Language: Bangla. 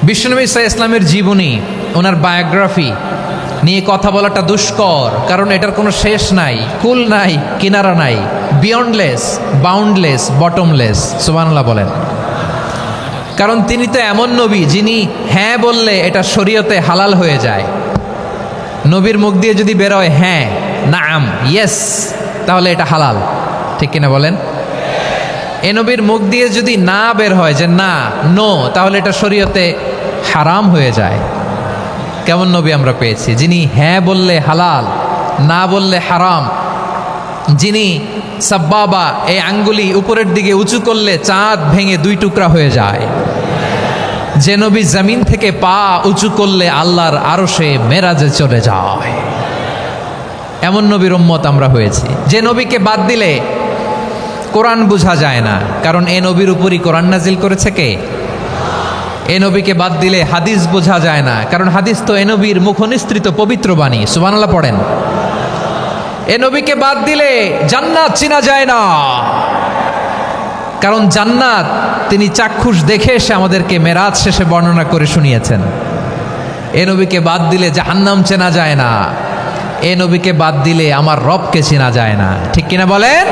বিশ্বনবী সাল্লাল্লাহু আলাইহি ইসলামের জীবনী, ওনার বায়োগ্রাফি নিয়ে কথা বলাটা দুষ্কর, কারণ এটার কোনো শেষ নাই, কুল নাই, কিনারা নাই, বিয়ন্ডলেস, বাউন্ডলেস, বটমলেস। সুবহানাল্লাহ বলেন। কারণ তিনি তো এমন নবী যিনি হ্যাঁ বললে এটা শরীয়তে হালাল হয়ে যায়। নবীর মুখ দিয়ে যদি বেরোয় হ্যাঁ, নাম, ইয়েস, তাহলে এটা হালাল। ঠিক কিনা বলেন? এ নবীর মুখ দিয়ে যদি না বের হয় যে না, নো, তাহলে এটা শরীয়তে হারাম হয়ে যায়। কেমন নবী আমরা পেয়েছি, যিনি হ্যাঁ বললে হালাল, না বললে হারাম, যিনি সাব্বাবা, এই আঙ্গুলি উপরের দিকে উঁচু করলে চাঁদ ভেঙে দুই টুকরা হয়ে যায়, যে নবী জমিন থেকে পা উঁচু করলে আল্লাহর আরশে মেরাজে চলে যায়, এমন নবীর উম্মত আমরা হয়েছি। যে নবীকে বাদ দিলে কোরআন বোঝা যায় না, কারণ এ নবীর উপরই কোরআন নাজিল করেছে কে? এ নবীকে বাদ দিলে হাদিস বোঝা যায় না, কারণ হাদিস তো এ নবীর মুখনিসৃত পবিত্র বাণী। সুবহানাল্লাহ পড়েন। এ নবীকে বাদ দিলে জান্নাত চিনা যায় না, কারণ জান্নাত তিনি চাক্ষুষ দেখে এসে আমাদেরকে মেরাজ শেষে বর্ণনা করে শুনিয়েছেন। এ নবীকে বাদ দিলে জাহান্নাম চেনা যায় না, এ নবীকে বাদ দিলে আমার রবকে চেনা যায় না। ঠিক কিনা বলেন?